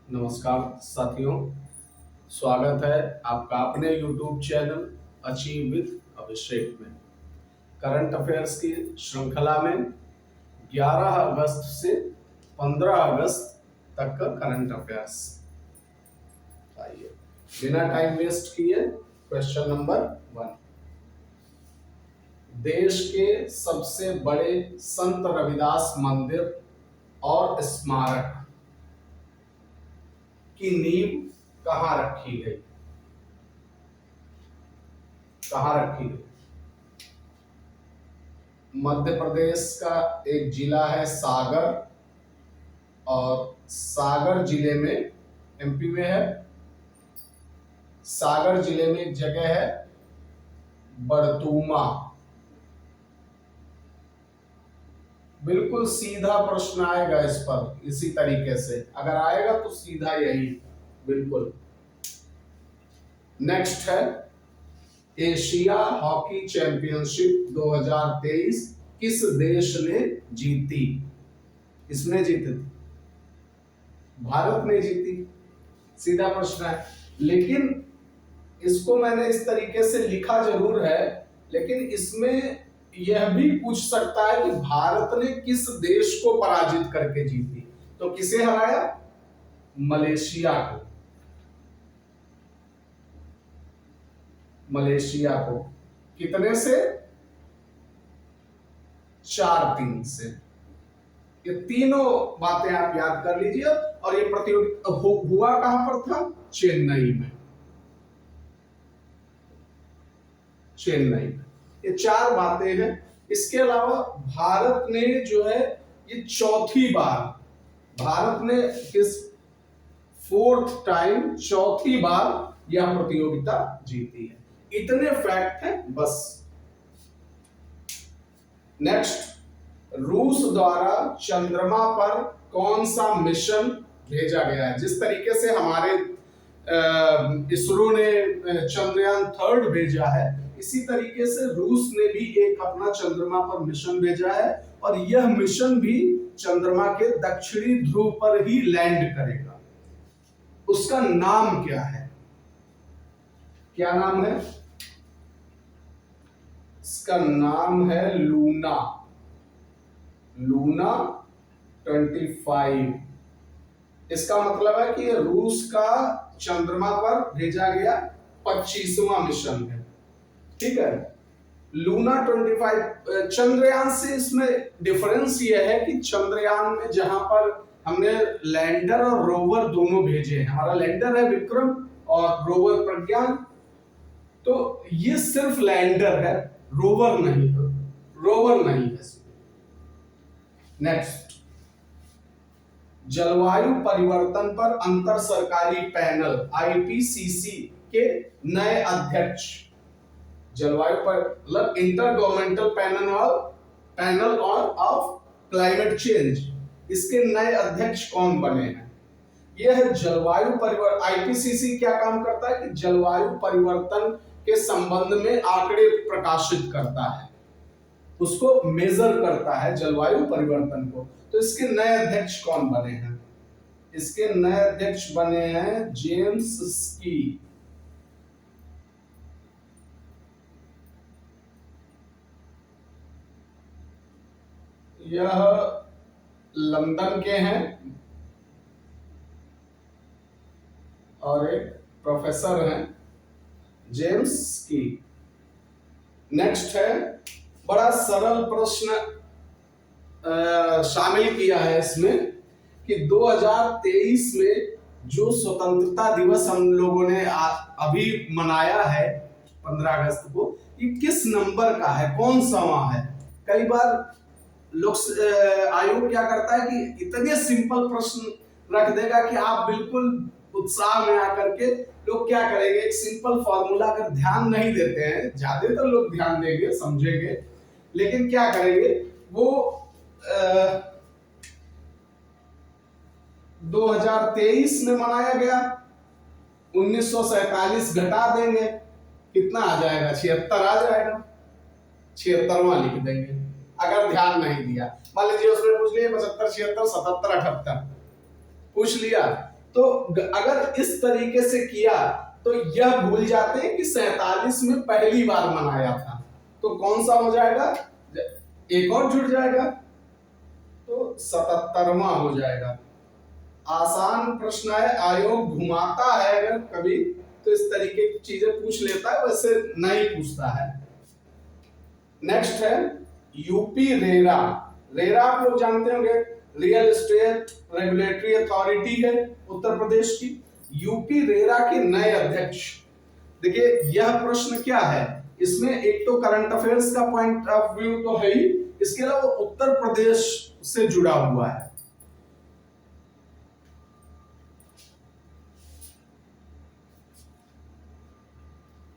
नमस्कार साथियों, स्वागत है आपका अपने YouTube चैनल अचीव विद अभिषेक में। करंट अफेयर्स की श्रृंखला में 11 अगस्त से 15 अगस्त तक का करंट अफेयर्स। आइए बिना टाइम वेस्ट किए क्वेश्चन नंबर 1। देश के सबसे बड़े संत रविदास मंदिर और स्मारक की नींव कहाँ रखी गई? कहाँ रखी गई? मध्य प्रदेश का एक जिला है सागर, और सागर जिले में एमपी में है। सागर जिले में एक जगह है बड़तुमा। बिल्कुल सीधा प्रश्न आएगा इस पर, इसी तरीके से अगर आएगा तो सीधा यही बिल्कुल। नेक्स्ट है एशिया हॉकी चैंपियनशिप 2023 किस देश ने जीती? किसने जीती थी? भारत ने जीती। सीधा प्रश्न है, लेकिन इसको मैंने इस तरीके से लिखा जरूर है, लेकिन इसमें यह भी पूछ सकता है कि भारत ने किस देश को पराजित करके जीती। तो किसे हराया? मलेशिया को। मलेशिया को कितने से? 4-3 से। ये तीनों बातें आप याद कर लीजिए। और ये प्रतियोगिता हुआ कहां पर था? चेन्नई में। चेन्नई में। ये 4 बातें हैं। इसके अलावा भारत ने जो है ये चौथी बार, भारत ने किस 4th टाइम, चौथी बार यह प्रतियोगिता जीती है। इतने फैक्ट हैं बस। नेक्स्ट, रूस द्वारा चंद्रमा पर कौन सा मिशन भेजा गया है? जिस तरीके से हमारे इसरो ने चंद्रयान 3 भेजा है, इसी तरीके से रूस ने भी एक अपना चंद्रमा पर मिशन भेजा है, और यह मिशन भी चंद्रमा के दक्षिणी ध्रुव पर ही लैंड करेगा। उसका नाम क्या है? क्या नाम है? इसका नाम है लूना। लूना 25। इसका मतलब है कि रूस का चंद्रमा पर भेजा गया 25वां मिशन है। ठीक है। लूना 25 चंद्रयान से इसमें डिफरेंस यह है कि चंद्रयान में जहां पर हमने लैंडर और रोवर दोनों भेजे हैं, हमारा लैंडर है विक्रम और रोवर प्रज्ञान, तो ये सिर्फ लैंडर है, रोवर नहीं है। रोवर नहीं है। नेक्स्ट, जलवायु परिवर्तन पर अंतर सरकारी पैनल आईपीसीसी के नए अध्यक्ष, जलवायु पर मतलब inter governmental panel of climate change, इसके नए अध्यक्ष कौन बने हैं? यह है जलवायु परिवर्तन। आईपीसीसी क्या काम करता है कि जलवायु परिवर्तन के संबंध में आंकड़े प्रकाशित करता है, उसको मेजर करता है जलवायु परिवर्तन को। तो इसके नए अध्यक्ष कौन बने हैं? इसके नए अध्यक्ष बने हैं जेम्स स्की। यह लंदन के हैं और एक प्रोफेसर हैं, जेम्स स्की। नेक्स्ट है, बड़ा सरल प्रश्न शामिल किया है इसमें कि 2023 में जो स्वतंत्रता दिवस हम लोगों ने अभी मनाया है 15 अगस्त को, ये किस नंबर का है, कौन सा वहां है? कई बार लोक आयोग क्या करता है कि इतने सिंपल प्रश्न रख देगा कि आप बिल्कुल उत्साह में आकर के लोग क्या करेंगे, एक सिंपल फॉर्मूला अगर ध्यान नहीं देते हैं, ज्यादातर लोग ध्यान देंगे, समझेंगे, लेकिन क्या करेंगे वो 2023 में मनाया गया, 1947 घटा देंगे, कितना आ जाएगा? 76 आ जाएगा। 76वां लिख देंगे अगर ध्यान नहीं दिया। मान लीजिए उसमें पूछ लिया 75, 76, 77, 78 पूछ लिया, तो अगर इस तरीके से किया तो यह भूल जाते हैं कि 47 में पहली बार मनाया था, तो कौन सा हो जाएगा, एक और जुड़ जाएगा तो 77वां हो जाएगा। आसान प्रश्न है, आयोग घुमाता है अगर कभी तो इस तरीके की चीजें पूछ लेता है, वैसे नहीं पूछता है। नेक्स्ट है यूपी रेरा। रेरा आप लोग जानते होंगे, रियल एस्टेट रेगुलेटरी अथॉरिटी है उत्तर प्रदेश की। यूपी रेरा के नए अध्यक्ष, देखिए यह प्रश्न क्या है, इसमें एक तो करंट अफेयर्स का पॉइंट ऑफ व्यू तो है ही, इसके अलावा उत्तर प्रदेश से जुड़ा हुआ है।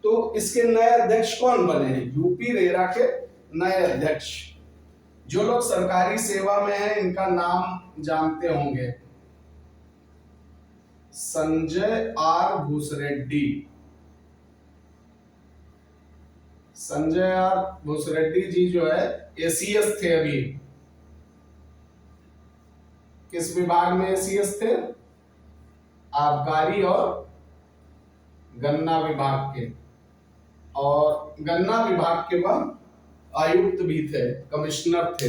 तो इसके नए अध्यक्ष कौन बने हैं, यूपी रेरा के नए अध्यक्ष। जो लोग सरकारी सेवा में हैं इनका नाम जानते होंगे, संजय आर भूसरेड्डी। संजय आर भूसरेड्डी जी जो है एसीएस थे, अभी किस विभाग में एसीएस थे, आबकारी और गन्ना विभाग के, और गन्ना विभाग के बाद आयुक्त भी थे, कमिश्नर थे,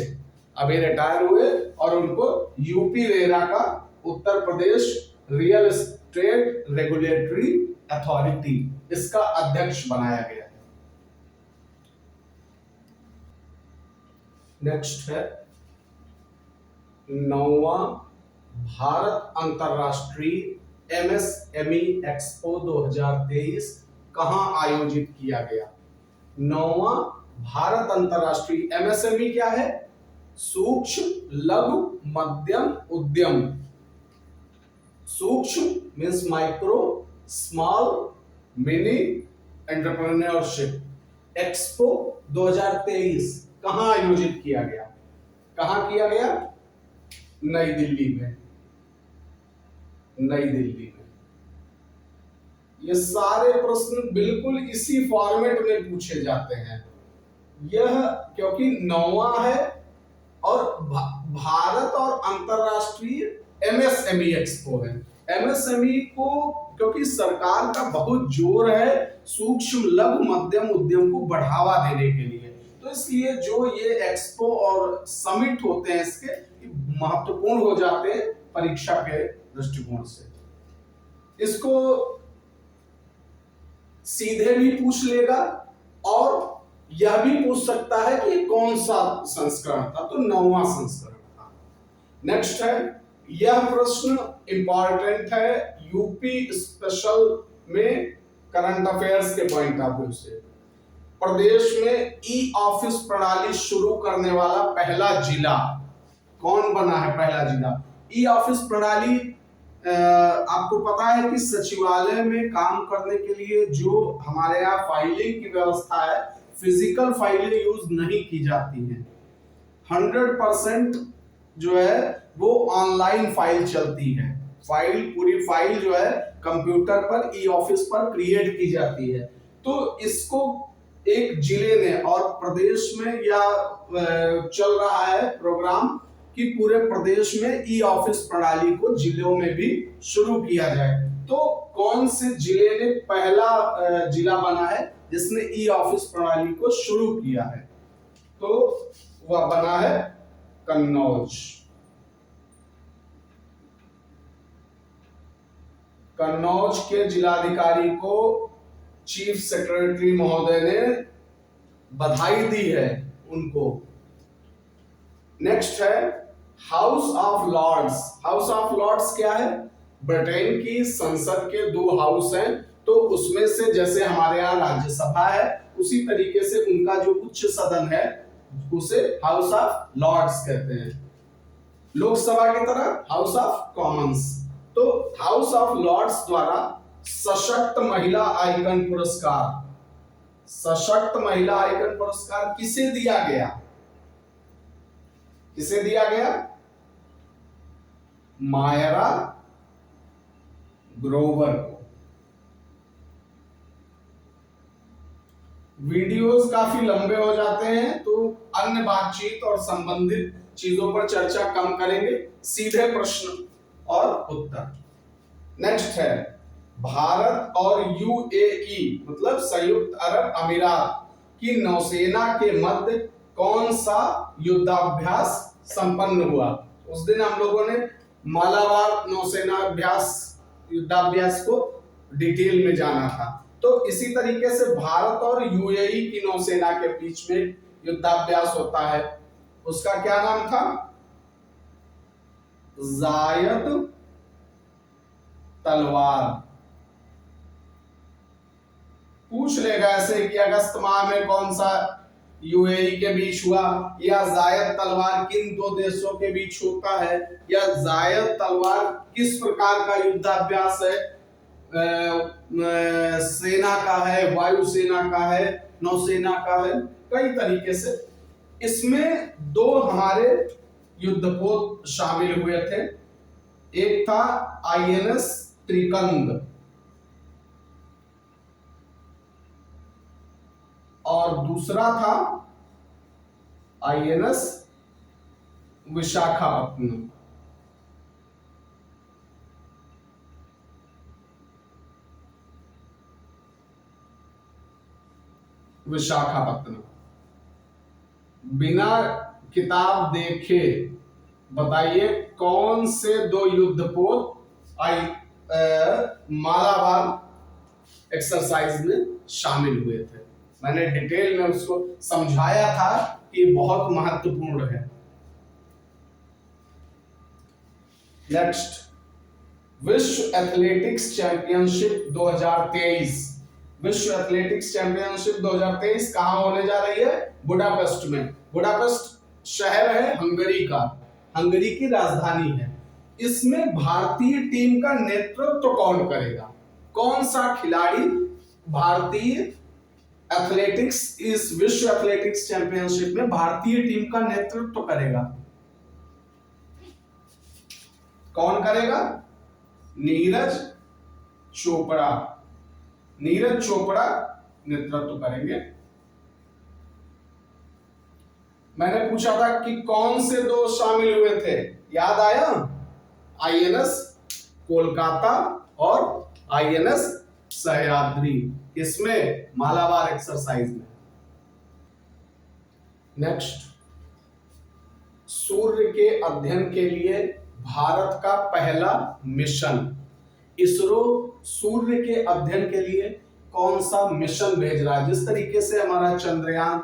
अभी रिटायर हुए और उनको यूपी रेरा का Uttar Pradesh real estate regulatory authority इसका अध्यक्ष बनाया गया है। नेक्स्ट है 9वां भारत अंतरराष्ट्रीय एमएसएमई एक्सपो 2023 कहां आयोजित किया गया। 9वां भारत अंतरराष्ट्रीय, एमएसएमई क्या है, सूक्ष्म लघु मध्यम उद्यम। सूक्ष्म means micro, small, mini entrepreneurship. Expo 2023 कहां आयोजित किया गया, कहां किया गया, नई दिल्ली में, नई दिल्ली में। ये सारे प्रश्न बिल्कुल इसी फॉर्मेट में पूछे जाते हैं। यह क्योंकि 9वां है और भारत और अंतरराष्ट्रीय एमएसएमई एक्सपो है। एमएसएमई को क्योंकि सरकार का बहुत जोर है सूक्ष्म लघु मध्यम उद्यम को बढ़ावा देने के लिए, तो इसलिए जो ये एक्सपो और समिट होते हैं इसके महत्वपूर्ण हो जाते हैं परीक्षा के दृष्टिकोण से। इसको सीधे भी पूछ लेगा और यह भी पूछ सकता है कि कौन सा संस्करण था, तो 9वां संस्करण था। नेक्स्ट है, यह प्रश्न इंपॉर्टेंट है यूपी स्पेशल में करंट अफेयर्स के पॉइंट ऑफ व्यू से। प्रदेश में ई ऑफिस प्रणाली शुरू करने वाला पहला जिला कौन बना है, पहला जिला। ई ऑफिस प्रणाली आपको पता है कि सचिवालय में काम करने के लिए जो हमारे यहाँ फाइलिंग की व्यवस्था है, फिजिकल फाइलें यूज नहीं की जाती हैं। 100% जो है वो ऑनलाइन फाइल चलती है। फाइल, पूरी फाइल जो है कंप्यूटर पर ई ऑफिस पर क्रिएट की जाती है। तो इसको एक जिले ने, और प्रदेश में या चल रहा है प्रोग्राम कि पूरे प्रदेश में ई ऑफिस प्रणाली को जिलों में भी शुरू किया जाए। तो कौन से जिले ने पहला जिला बना है जिसने ई ऑफिस प्रणाली को शुरू किया है, तो वह बना है कन्नौज। कन्नौज के जिलाधिकारी को चीफ सेक्रेटरी महोदय ने बधाई दी है उनको। नेक्स्ट है House of Lords. House of Lords क्या है, ब्रिटेन की संसद के 2 हाउस हैं, तो उसमें से जैसे हमारे यहाँ राज्यसभा है उसी तरीके से उनका जो उच्च सदन है उसे हाउस ऑफ लॉर्ड्स कहते हैं। लोकसभा की तरह हाउस ऑफ कॉमन्स। तो हाउस ऑफ लॉर्ड्स द्वारा सशक्त महिला आइकन पुरस्कार, सशक्त महिला आइकन पुरस्कार किसे दिया गया, किसे दिया गया, मायरा ग्रोवर को। वीडियोस काफी लंबे हो जाते हैं तो अन्य बातचीत और संबंधित चीजों पर चर्चा कम करेंगे, सीधे प्रश्न और उत्तर। नेक्स्ट है भारत और यूएई मतलब संयुक्त अरब अमीरात की नौसेना के मध्य कौन सा युद्धाभ्यास संपन्न हुआ। उस दिन हम लोगों ने मालाबार नौसेना अभ्यास युद्धाभ्यास को डिटेल में जाना था। तो इसी तरीके से भारत और यूएई की नौसेना के बीच में युद्धाभ्यास होता है, उसका क्या नाम था? जायद तलवार। पूछ लेगा ऐसे कि अगस्त माह में कौन सा यूएई के बीच हुआ, या जायद तलवार किन दो देशों के बीच होता है, या जायद तलवार किस प्रकार का युद्धाभ्यास है, सेना का है, वायुसेना का है, नौसेना का है, कई तरीके से। इसमें दो हमारे युद्धपोत शामिल हुए थे, एक था आईएनएस त्रिकंद और दूसरा था आईएनएस विशाखापत्तनम। विशाखापत्तनम। बिना किताब देखे बताइए कौन से दो युद्धपोत मालाबार एक्सरसाइज में शामिल हुए थे। मैंने डिटेल में उसको समझाया था कि बहुत महत्वपूर्ण है। नेक्स्ट, विश्व एथलेटिक्स चैंपियनशिप 2023। विश्व एथलेटिक्स चैंपियनशिप 2023 कहां होने जा रही है? बुडापेस्ट में। बुडापेस्ट शहर है हंगरी का, हंगरी की राजधानी है। इसमें भारतीय टीम का नेतृत्व कौन करेगा? कौन सा खिलाड़ी भारतीय एथलेटिक्स, इस विश्व एथलेटिक्स चैंपियनशिप में भारतीय टीम का नेतृत्व करेगा? कौन करेगा? नीरज चोपड़ा। नीरज चोपड़ा नेतृत्व करेंगे। मैंने पूछा था कि कौन से दो शामिल हुए थे, याद आया? आईएनएस कोलकाता और आईएनएस सह्याद्री, इसमें मालाबार एक्सरसाइज में। नेक्स्ट, सूर्य के अध्ययन के लिए भारत का पहला मिशन। इसरो सूर्य के अध्ययन के लिए कौन सा मिशन भेज रहा है? जिस तरीके से हमारा चंद्रयान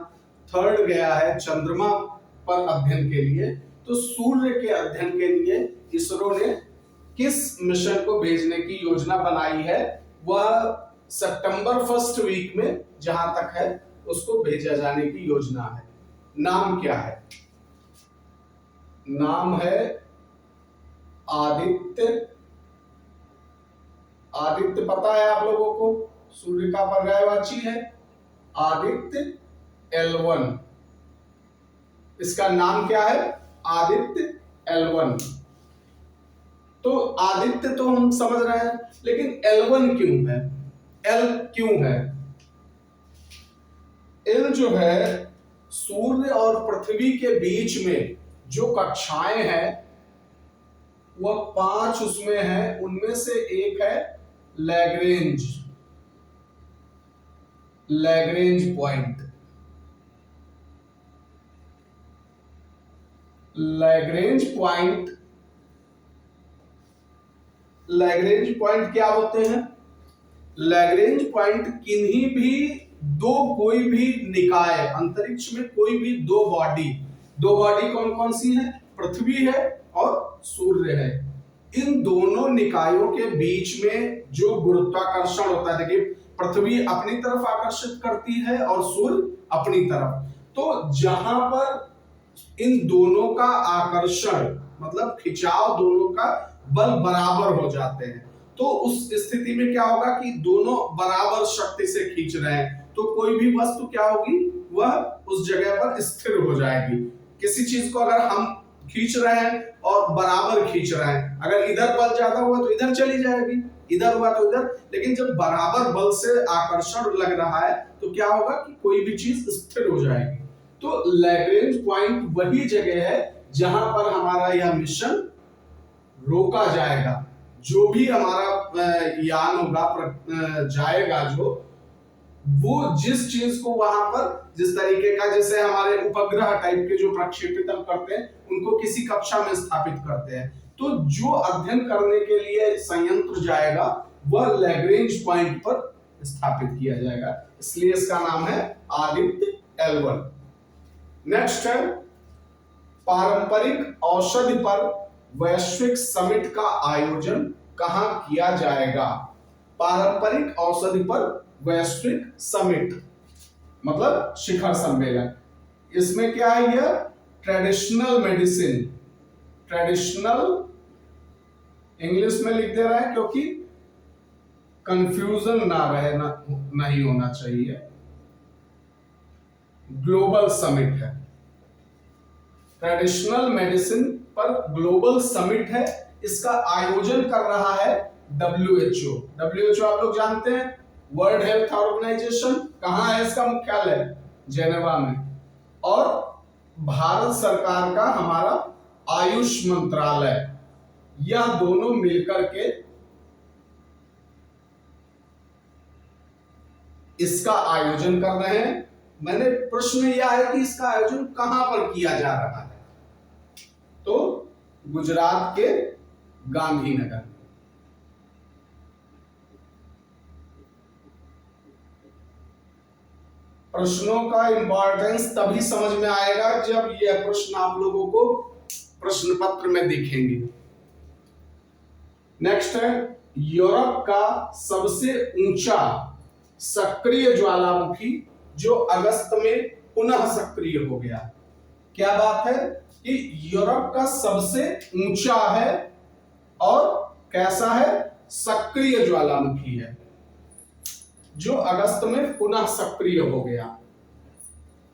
3 गया है चंद्रमा पर अध्ययन के लिए, तो सूर्य के अध्ययन के लिए इसरो ने किस मिशन को भेजने की योजना बनाई है? वह सितंबर फर्स्ट वीक में जहां तक है उसको भेजा जाने की योजना है। नाम क्या है? नाम है आदित्य। आदित्य पता है आप लोगों को? सूर्य का पर्यायवाची है आदित्य L1। इसका नाम क्या है? आदित्य L1। तो आदित्य तो हम समझ रहे हैं, लेकिन L1 क्यों है? L क्यों है? L जो है सूर्य और पृथ्वी के बीच में जो कक्षाएं हैं वह 5 उसमें है। उनमें से एक है लैग्रेंज पॉइंट। लैग्रेंज पॉइंट क्या होते हैं? लैग्रेंज पॉइंट किन्हीं भी कोई भी निकाय, अंतरिक्ष में कोई भी दो बॉडी कौन कौन सी है? पृथ्वी है और सूर्य है। इन दोनों निकायों के बीच में जो गुरुत्वाकर्षण होता है, देखिए पृथ्वी अपनी तरफ आकर्षित करती है और सूर्य अपनी तरफ, तो जहां पर इन दोनों का आकर्षण मतलब खिंचाव, दोनों का बल बराबर हो जाते हैं, तो उस स्थिति में क्या होगा कि दोनों बराबर शक्ति से खींच रहे हैं, तो कोई भी वस्तु क्या होगी? वह उस जगह पर स्थिर हो जाएगी। किसी चीज को अगर हम खींच रहे हैं और बराबर खींच रहे हैं, अगर इधर बल ज्यादा हुआ तो इधर चली जाएगी, इधर हुआ तो इधर, लेकिन जब बराबर बल से आकर्षण लग रहा है तो क्या होगा कि कोई भी चीज स्थिर हो जाएगी। तो लैग्रेंज पॉइंट वही जगह है जहां पर हमारा यह मिशन रोका जाएगा। जो भी हमारा यान होगा जाएगा, जो वो जिस चीज को वहां पर जिस तरीके का, जैसे हमारे उपग्रह टाइप के जो प्रक्षेपित हम करते हैं उनको किसी कक्षा में स्थापित करते हैं, तो जो अध्ययन करने के लिए संयंत्र जाएगा वह लैग्रेंज पॉइंट पर स्थापित किया जाएगा, इसलिए इसका नाम है आदित्य L1। नेक्स्ट है पारंपरिक औषधि पर वैश्विक समिट का आयोजन कहां किया जाएगा। पारंपरिक औषधि पर वैश्विक समिट मतलब शिखर सम्मेलन, इसमें क्या है, यह ट्रेडिशनल मेडिसिन, ट्रेडिशनल इंग्लिश में लिख दे रहा है क्योंकि कंफ्यूजन ना रहे, नहीं होना चाहिए। ग्लोबल समिट है, ट्रेडिशनल मेडिसिन पर ग्लोबल समिट है, इसका आयोजन कर रहा है WHO। WHO आप लोग जानते हैं, वर्ल्ड हेल्थ ऑर्गेनाइजेशन। कहां है इसका मुख्यालय? जेनेवा में। और भारत सरकार का हमारा आयुष मंत्रालय, यह दोनों मिलकर के इसका आयोजन कर रहे हैं। मैंने प्रश्न यह है कि इसका आयोजन कहां पर किया जा रहा है, तो गुजरात के गांधीनगर। प्रश्नों का इंपॉर्टेंस तभी समझ में आएगा जब यह प्रश्न आप लोगों को प्रश्न पत्र में दिखेंगे। नेक्स्ट है यूरोप का सबसे ऊंचा सक्रिय ज्वालामुखी जो अगस्त में पुनः सक्रिय हो गया। क्या बात है कि यूरोप का सबसे ऊंचा है और कैसा है, सक्रिय ज्वालामुखी है जो अगस्त में पुनः सक्रिय हो गया।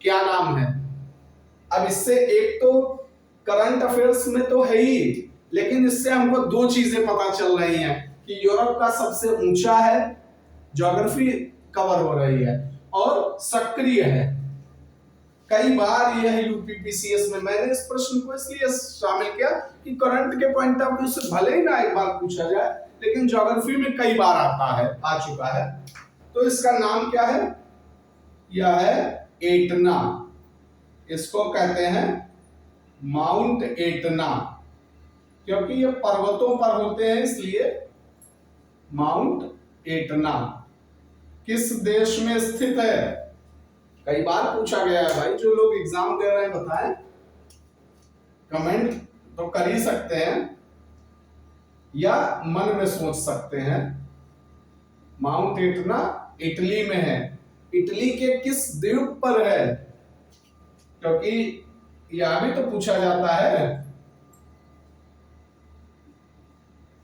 क्या नाम है? अब इससे एक तो करंट अफेयर्स में तो है ही, लेकिन इससे हमको दो चीजें पता चल रही हैं कि यूरोप का सबसे ऊंचा है, ज्योग्राफी कवर हो रही है, और सक्रिय है। कई बार यह यूपीपीसीएस में मैंने इस प्रश्न को इसलिए शामिल किया कि करंट के पॉइंट ऑफ व्यू से भले ही ना एक बार पूछा जाए, लेकिन ज्योग्राफी में कई बार आता है, आ चुका है। तो इसका नाम क्या है? यह है एटना, इसको कहते हैं माउंट एटना, क्योंकि ये पर्वतों पर होते हैं इसलिए माउंट एटना। किस देश में स्थित है? कई बार पूछा गया है भाई, जो लोग एग्जाम दे रहे हैं बताएं, कमेंट तो कर ही सकते हैं या मन में सोच सकते हैं। माउंट एटना इटली में है। इटली के किस द्वीप पर है? क्योंकि यह भी तो पूछा जाता है।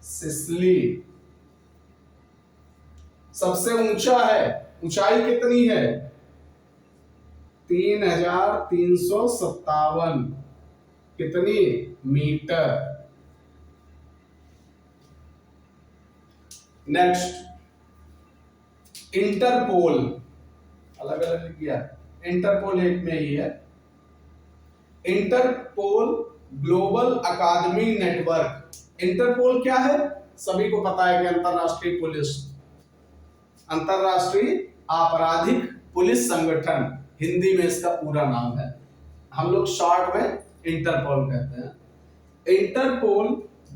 सिसिली सबसे ऊंचा है, ऊंचाई कितनी है? 3357 कितनी मीटर। नेक्स्ट इंटरपोल, अलग अलग लिख दिया, इंटरपोल एक में ही है। इंटरपोल ग्लोबल अकादमी नेटवर्क। इंटरपोल क्या है? सभी को पता है कि अंतरराष्ट्रीय पुलिस, अंतरराष्ट्रीय आपराधिक पुलिस संगठन, हिंदी में इसका पूरा नाम है, हम लोग शॉर्ट में इंटरपोल कहते हैं। इंटरपोल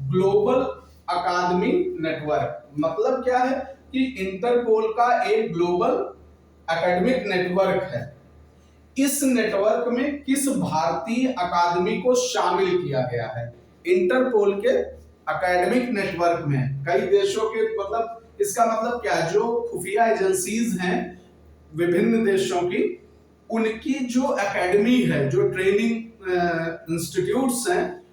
ग्लोबल अकादमी नेटवर्क मतलब क्या है कि इंटरपोल का एक ग्लोबल एकेडमिक नेटवर्क है। इस नेटवर्क में किस भारतीय अकादमी को शामिल किया गया है? इंटरपोल के एकेडमिक नेटवर्क में कई देशों के, मतलब इसका मतलब क्या है, जो खुफिया एजेंसीज हैं विभिन्न देशों की, उनकी जो एकेडमी है, जो ट्रेनिंग इंस्टीट्यूट्स हैं,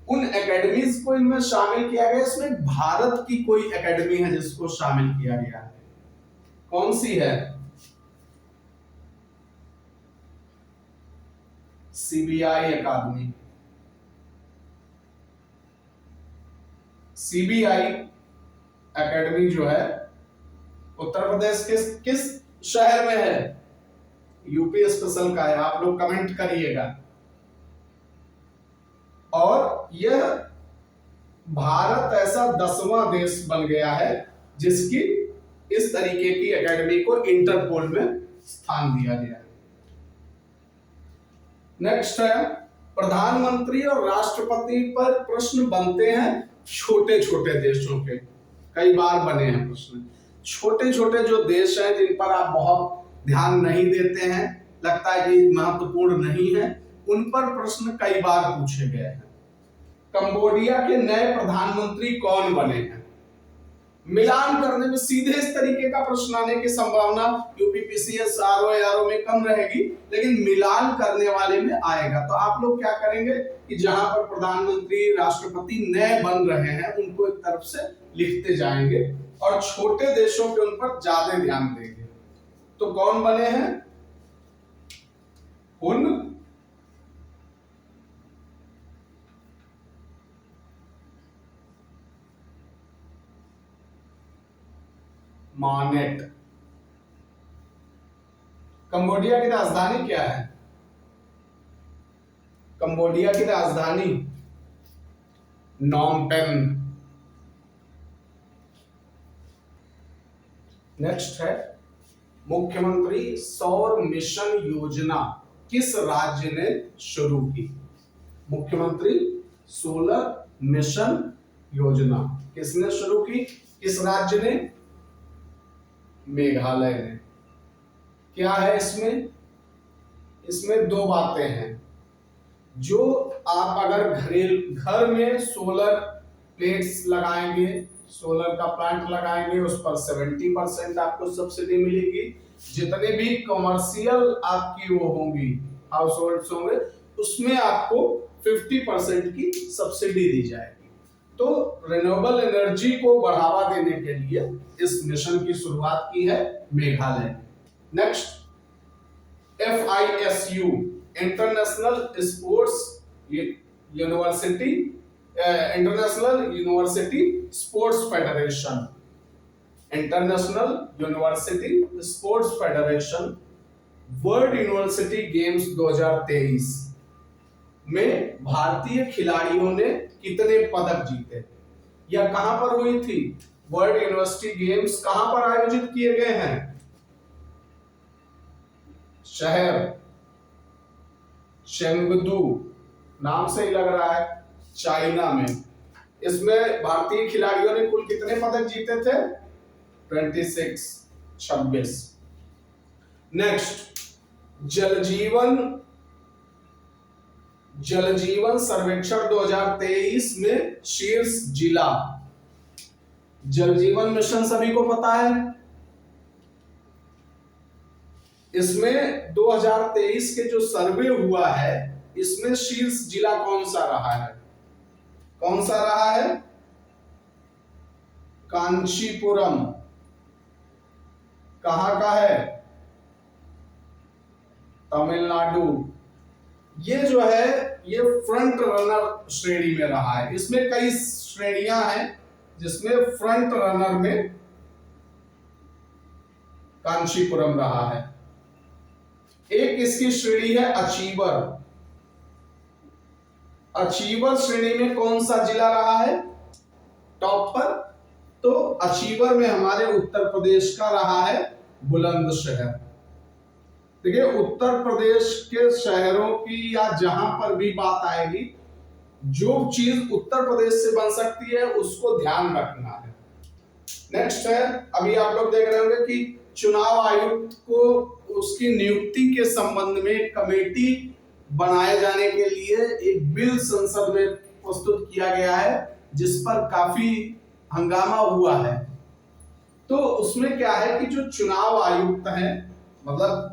उन एकेडमीज को इनमें शामिल किया गया। इसमें भारत की कोई एकेडमी है जिसको शामिल किया गया है, कौन सी है? सीबीआई अकादमी। सीबीआई एकेडमी जो है उत्तर प्रदेश के किस शहर में है? यूपी स्पेशल का है, आप लोग कमेंट करिएगा। और यह भारत ऐसा 10वां देश बन गया है जिसकी इस तरीके की एकेडमी को इंटरपोल में स्थान दिया गया है। नेक्स्ट है, प्रधानमंत्री और राष्ट्रपति पर प्रश्न बनते हैं छोटे छोटे देशों के, कई बार बने हैं प्रश्न। छोटे छोटे जो देश हैं जिन पर आप बहुत ध्यान नहीं देते हैं, लगता है कि महत्वपूर्ण नहीं है, उन पर प्रश्न कई बार पूछे गए हैं। कंबोडिया के नए प्रधानमंत्री कौन बने हैं? मिलान करने में सीधे इस तरीके का प्रश्न आने की संभावना यूपीपीसीएस आरओ में कम रहेगी, लेकिन मिलान करने वाले में आएगा। तो आप लोग क्या करेंगे कि जहां पर प्रधानमंत्री राष्ट्रपति नए बन रहे हैं उनको एक तरफ से लिखते जाएंगे और छोटे देशों के उन पर ज्यादा ध्यान देंगे। तो कौन बने हैं? हुन मानेट। कंबोडिया की राजधानी क्या है? कंबोडिया की राजधानी नॉम पेन। नेक्स्ट है, मुख्यमंत्री सौर मिशन योजना किस राज्य ने शुरू की? मुख्यमंत्री सोलर मिशन योजना किसने शुरू की? किस राज्य ने? मेघालय ने। क्या है इसमें? इसमें दो बातें हैं। जो आप अगर घर में सोलर प्लेट्स लगाएंगे, सोलर का प्लांट लगाएंगे, उस पर 70% आपको सब्सिडी मिलेगी। जितने भी कमर्शियल आपकी वो होंगी, हाउस होल्ड्स होंगे, उसमें आपको 50% की सब्सिडी दी जाएगी। तो रिन्यूएबल एनर्जी को बढ़ावा देने के लिए इस मिशन की शुरुआत की है मेघालय ने। Next, FISU international sports university, international university sports federation, international university sports federation world university games 2023 में भारतीय खिलाड़ियों ने कितने पदक जीते? यह कहां पर हुई थी? वर्ल्ड यूनिवर्सिटी गेम्स कहां पर आयोजित किए गए हैं? शहर चेंगदू, नाम से ही लग रहा है, चाइना में। इसमें भारतीय खिलाड़ियों ने कुल कितने पदक जीते थे? 26। नेक्स्ट, जल जीवन सर्वेक्षण 2023 में शीर्ष जिला। जल जीवन मिशन सभी को पता है। इसमें 2023 के जो सर्वे हुआ है, इसमें शीर्ष जिला कौन सा रहा है? कौन सा रहा है? कांचीपुरम। कहां का है? तमिलनाडु। ये जो है ये फ्रंट रनर श्रेणी में रहा है। इसमें कई श्रेणियां हैं जिसमें फ्रंट रनर में कांचीपुरम रहा है। एक इसकी श्रेणी है अचीवर। अचीवर श्रेणी में कौन सा जिला रहा है टॉप पर? तो अचीवर में हमारे उत्तर प्रदेश का रहा है बुलंदशहर। देखिए, उत्तर प्रदेश के शहरों की या जहां पर भी बात आएगी, जो चीज उत्तर प्रदेश से बन सकती है उसको ध्यान रखना है। नेक्स्ट है, अभी आप लोग देख रहे होंगे कि चुनाव आयुक्त को उसकी नियुक्ति के संबंध में कमेटी बनाए जाने के लिए एक बिल संसद में प्रस्तुत किया गया है, जिस पर काफी हंगामा हुआ है। तो उसमें क्या है कि जो चुनाव आयुक्त हैं, मतलब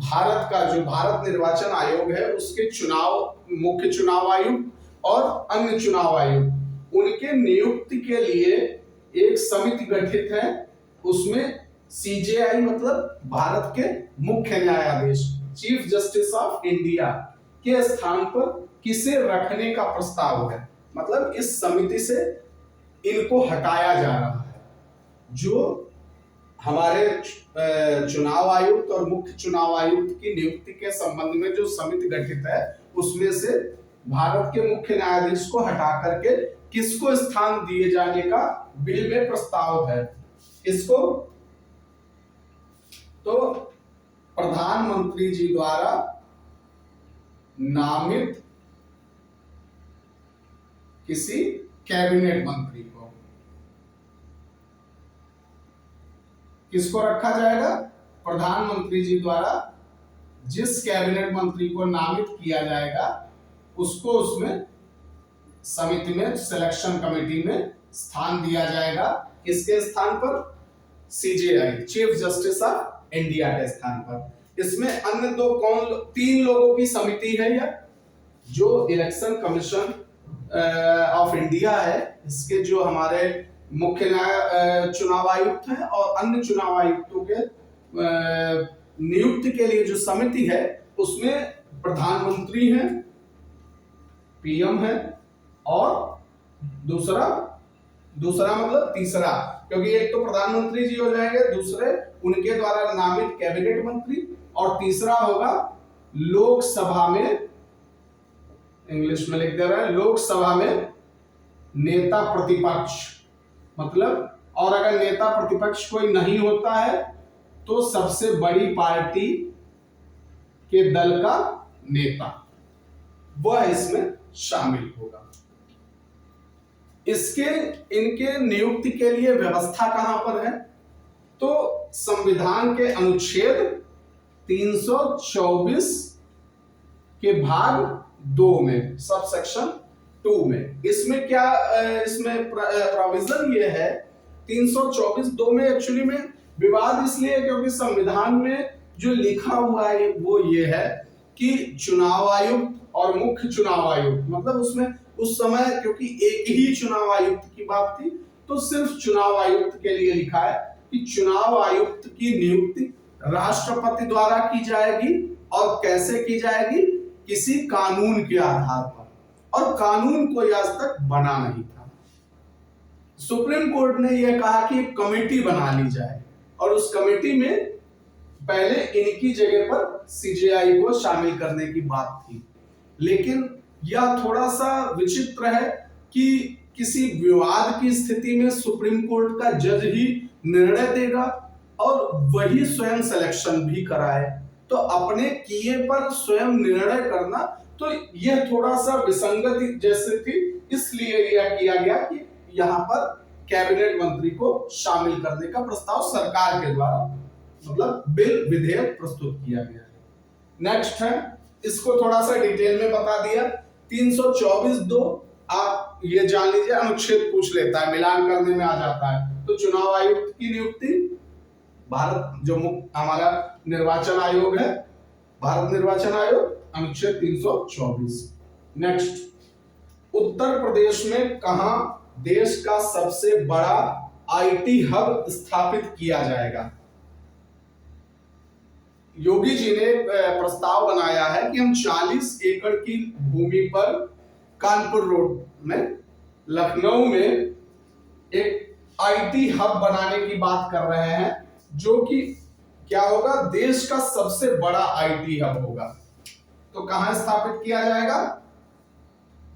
भारत का जो भारत निर्वाचन आयोग है, उसके मुख्य चुनाव आयुक्त और अन्य चुनाव आयुक्त, उनके नियुक्ति के लिए एक समिति गठित है। उसमें CJI मतलब भारत के मुख्य न्यायाधीश, चीफ जस्टिस ऑफ इंडिया के स्थान पर किसे रखने का प्रस्ताव है। मतलब इस समिति से इनको हटाया जा रहा है। जो हमारे चुनाव आयुक्त और मुख्य चुनाव आयुक्त की नियुक्ति के संबंध में जो समिति गठित है, उसमें से भारत के मुख्य न्यायाधीश को हटा करके किसको स्थान दिए जाने का बिल में प्रस्ताव है? किसको? तो प्रधानमंत्री जी द्वारा नामित किसी कैबिनेट मंत्री को। किसको रखा जाएगा? प्रधानमंत्री जी द्वारा जिस कैबिनेट मंत्री को नामित किया जाएगा उसको उसमें समिति में, सिलेक्शन कमेटी में स्थान दिया जाएगा। किसके स्थान पर? CJI, chief justice of India के स्थान पर। इसमें अन्य तीन लोगों की समिति है या जो इलेक्शन कमीशन ऑफ इंडिया है, इसके जो हमारे मुख्य चुनाव आयुक्त हैं और अन्य चुनाव आयुक्तों के नियुक्ति के लिए जो समिति है उसमें प्रधानमंत्री हैं, पीएम है और दूसरा मतलब तीसरा, क्योंकि एक तो प्रधानमंत्री जी हो जाएंगे, दूसरे उनके द्वारा नामित कैबिनेट मंत्री और तीसरा होगा लोकसभा में, इंग्लिश में लिख दे रहा है, लोकसभा में नेता प्रतिपक्ष मतलब, और अगर नेता प्रतिपक्ष कोई नहीं होता है तो सबसे बड़ी पार्टी के दल का नेता, वह इसमें शामिल होगा। इनके नियुक्ति के लिए व्यवस्था कहां पर है? तो संविधान के अनुच्छेद 324 के भाग 2 में, सब सेक्शन 2 में, इसमें क्या इसमें प्रोविजन ये है 324(2) में एक्चुअली में विवाद इसलिए क्योंकि संविधान में जो लिखा हुआ है वो ये है कि चुनाव आयुक्त और मुख्य चुनाव आयुक्त, मतलब उसमें उस समय क्योंकि एक ही चुनाव आयुक्त की बात थी तो सिर्फ चुनाव आयुक्त के लिए लिखा है कि चुनाव आयुक्त की नियुक्ति राष्ट्रपति द्वारा की जाएगी और कैसे की जाएगी? किसी कानून के आधार पर, और कानून कोई आज तक बना नहीं था। सुप्रीम कोर्ट ने यह कहा कि एक कमेटी बना ली जाए और उस कमेटी में पहले इनकी जगह पर सीजेआई को शामिल करने की बात थी, लेकिन यह थोड़ा सा विचित्र है कि किसी विवाद की स्थिति में सुप्रीम कोर्ट का जज ही निर्णय देगा और वही स्वयं सिलेक्शन भी कराए, तो अपने किए पर स्वयं निर्णय करना, तो यह थोड़ा सा विसंगति जैसे थी, इसलिए यह किया गया कि यहाँ पर कैबिनेट मंत्री को शामिल करने का प्रस्ताव सरकार के द्वारा, मतलब बिल विधेयक प्रस्तुत किया गया है। नेक्स्ट है, इसको थोड़ा सा डिटेल में बता दिया, 324(2) आप ये जान लीजिए, अनुच्छेद पूछ लेता है, मिलान करने में आ जाता है। तो चुनाव आयुक्त की नियुक्ति भारत जो हमारा निर्वाचन आयोग है, भारत निर्वाचन आयोग, अनुच्छेद 324। नेक्स्ट, उत्तर प्रदेश में कहां देश का सबसे बड़ा आईटी हब स्थापित किया जाएगा? योगी जी ने प्रस्ताव बनाया है कि हम 40 एकड़ की भूमि पर कानपुर रोड में, लखनऊ में एक आईटी हब बनाने की बात कर रहे हैं, जो कि क्या होगा? देश का सबसे बड़ा आईटी हब होगा। तो कहां स्थापित किया जाएगा?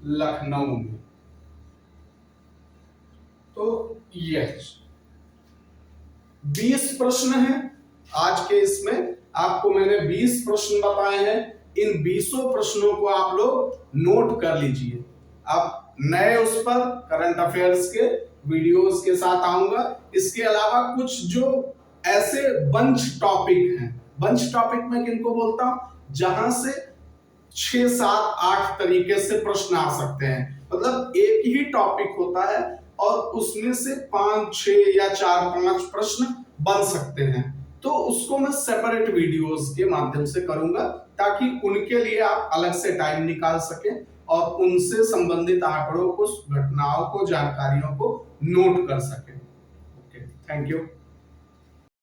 लखनऊ में। तो यह 20 प्रश्न हैं आज के, इसमें आपको मैंने 20 प्रश्न बताए हैं। इन 20 प्रश्नों को आप लोग नोट कर लीजिए। अब नए उस पर करंट अफेयर्स के वीडियोस के साथ आऊंगा। इसके अलावा कुछ जो ऐसे बंच टॉपिक हैं, बंच टॉपिक में किनको बोलता हूं? जहां से 6, 7, 8 तरीके से प्रश्न आ सकते हैं, मतलब एक ही टॉपिक होता है और उसमें से 5, 6 या 4, 5 प्रश्न बन सकते हैं। तो उसको मैं सेपरेट वीडियोस के माध्यम से करूंगा ताकि उनके लिए आप अलग से टाइम निकाल सकें और उनसे संबंधित आंकड़ों को, घटनाओं को, जानकारियों को नोट कर सकें। Okay, thank you.